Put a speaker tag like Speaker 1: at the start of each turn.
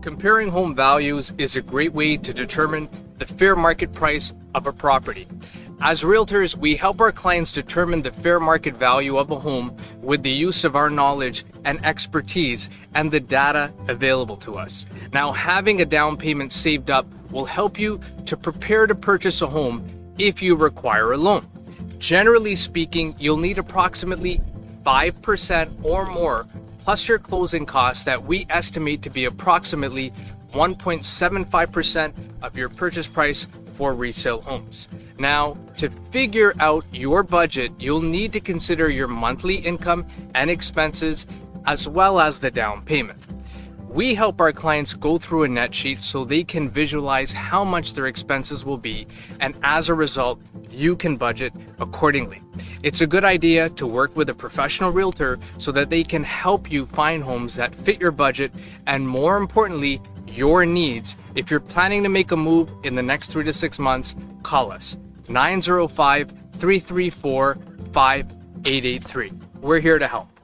Speaker 1: Comparing home values is a great way to determine the fair market price of a property. As realtors, we help our clients determine the fair market value of a home with the use of our knowledge and expertise and the data available to us. Now, having a down payment saved up will help you to prepare to purchase a home if you require a loan. Generally speaking, you'll need approximately 5% or more plus your closing costs that we estimate to be approximately 1.75% of your purchase price for resale homes. Now, to figure out your budget, you'll need to consider your monthly income and expenses as well as the down payment. We help our clients go through a net sheet so they can visualize how much their expenses will be, and as a result, you can budget accordingly. It's a good idea to work with a professional realtor so that they can help you find homes that fit your budget and, more importantly, your needs. If you're planning to make a move in the next 3 to 6 months, call us 905-334-5883. We're here to help.